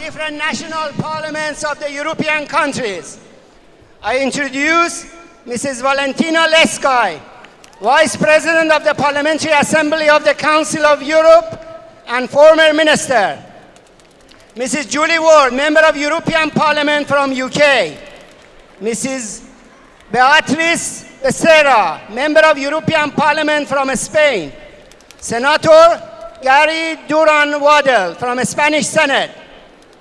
different national parliaments of the European countries. I introduce Mrs. Valentina Leskaj, Vice President of the Parliamentary Assembly of the Council of Europe and former Minister. Mrs. Julie Ward, Member of European Parliament from UK. Mrs. Beatriz Becerra, Member of European Parliament from Spain. Senator Gary Duran Waddell from Spanish Senate.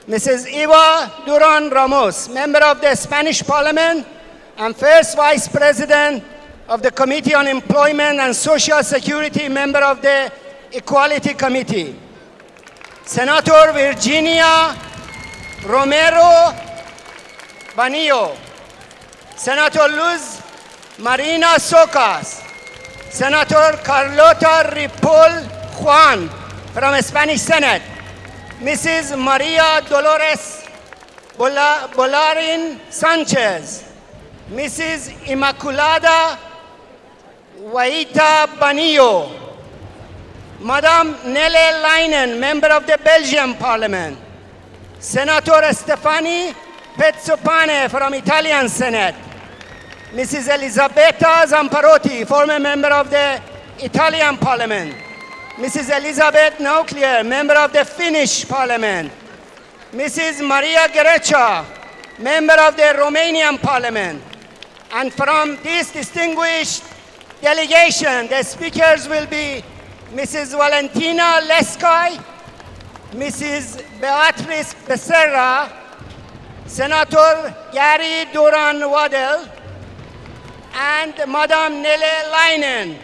Mrs. Eva Duran Ramos, Member of the Spanish Parliament and First Vice President of the Committee on Employment and Social Security, Member of the Equality Committee. Senator Virginia Romero Banillo. Senator Luz Marina Socas. Senator Carlota Ripoll Juan from Spanish Senate. Mrs. Maria Dolores Bolarin Sanchez. Mrs. Immaculada Waita Banillo. Madame Nele Leinen, Member of the Belgian Parliament. Senator Stefani Pezzopane from Italian Senate. Mrs. Elisabetta Zamparotti, former member of the Italian Parliament. Mrs. Elizabeth Nauklier, member of the Finnish Parliament. Mrs. Maria Gerecha, member of the Romanian Parliament. And from this distinguished delegation, the speakers will be Mrs. Valentina Leskaj, Mrs. Beatriz Becerra, Senator Gary Duran Waddell, and Madame Nele Leinen.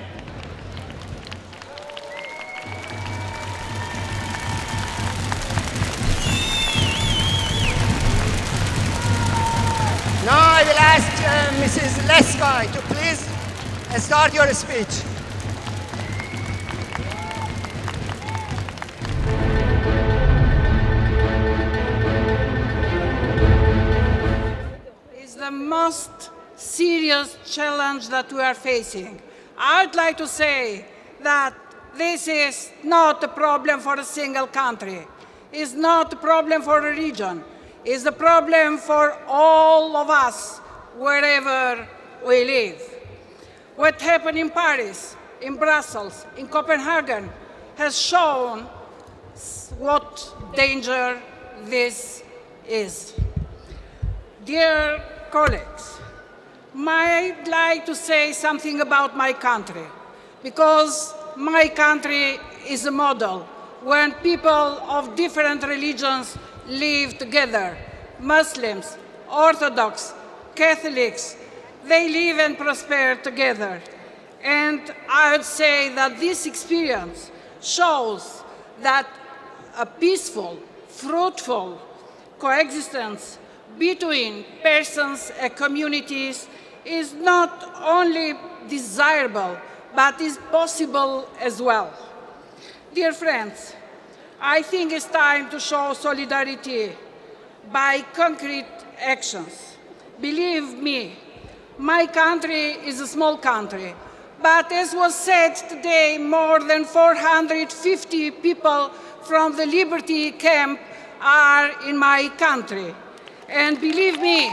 Now I will ask Mrs. Leskaj to please start your speech. It's the most serious challenge that we are facing. I'd like to say that this is not a problem for a single country. It's not a problem for a region. It's a problem for all of us, wherever we live. What happened in Paris, in Brussels, in Copenhagen has shown what danger this is. Dear colleagues, I'd like to say something about my country, because my country is a model when people of different religions live together. Muslims, Orthodox, Catholics, they live and prosper together. And I would say that this experience shows that a peaceful, fruitful coexistence between persons and communities is not only desirable, but is possible as well. Dear friends, I think it's time to show solidarity by concrete actions. Believe me, my country is a small country, but as was said today, more than 450 people from the Liberty camp are in my country. And believe me,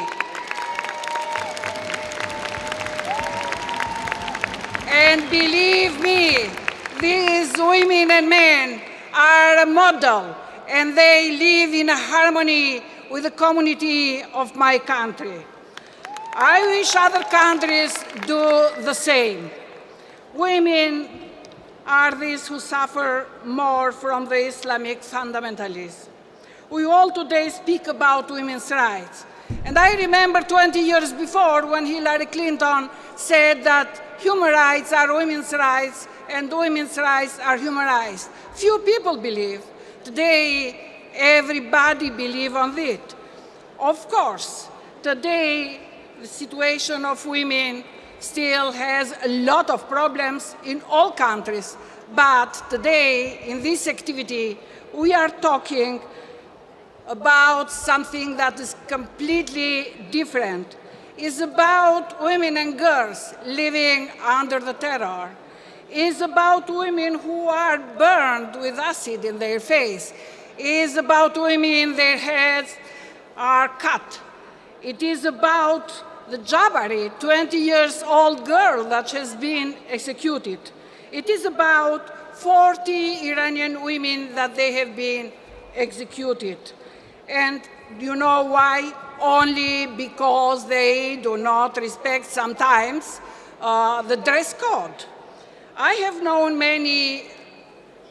these women and men are a model, and they live in harmony with the community of my country. I wish other countries do the same. Women are these who suffer more from the Islamic fundamentalism. We all today speak about women's rights. And I remember 20 years before when Hillary Clinton said that human rights are women's rights and women's rights are human rights. Few people believe. Today, everybody believes on it. Of course, today, the situation of women still has a lot of problems in all countries. But today, in this activity, we are talking about something that is completely different. It's about women and girls living under the terror. It's about women who are burned with acid in their face. is about women, their heads are cut. It is about the Jabari, 20 years old girl that has been executed. It is about 40 Iranian women that they have been executed. And you know why? Only because they do not respect sometimes the dress code. I have known many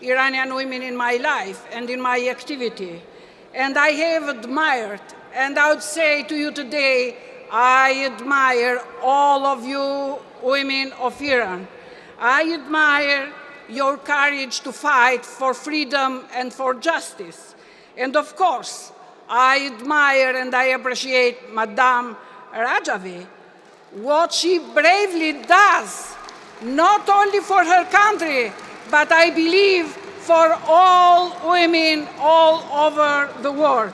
Iranian women in my life and in my activity, and I have admired, and I would say to you today, I admire all of you women of Iran. I admire your courage to fight for freedom and for justice. And of course, I admire and I appreciate Maryam Rajavi, what she bravely does, not only for her country, but I believe for all women all over the world.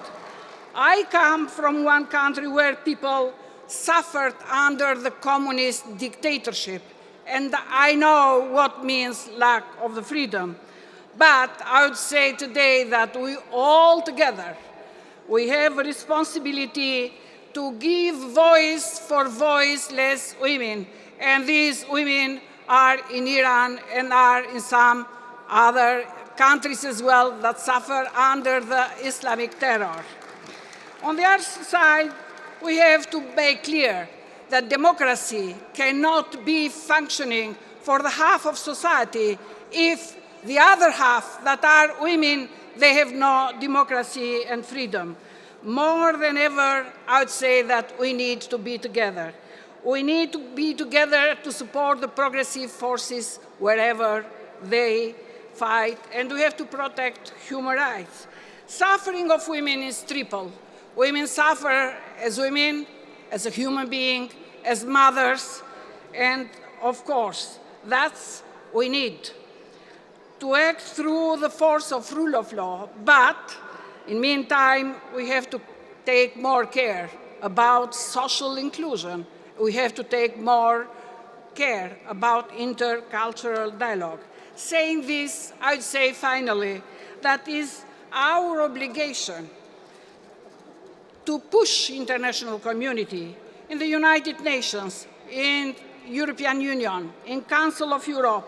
I come from one country where people suffered under the communist dictatorship, and I know what means lack of the freedom. But I would say today that we all together, we have a responsibility to give voice for voiceless women, and these women are in Iran and are in some other countries as well that suffer under the Islamic terror. On the other side, we have to make clear that democracy cannot be functioning for the half of society if the other half, that are women, they have no democracy and freedom. More than ever, I would say that we need to be together. We need to be together to support the progressive forces wherever they fight, and we have to protect human rights. Suffering of women is triple. Women suffer as women, as a human being, as mothers, and of course, that's we need to act through the force of rule of law, but in the meantime, we have to take more care about social inclusion. We have to take more care about intercultural dialogue. Saying this, I would say finally, that is our obligation to push international community in the United Nations, in European Union, in Council of Europe,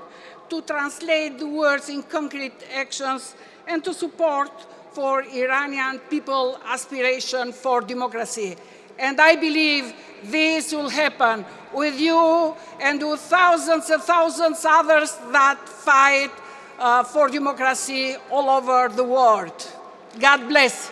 to translate the words in concrete actions and to support for Iranian people aspiration for democracy. And I believe this will happen with you and with thousands and thousands others that fight for democracy all over the world. God bless.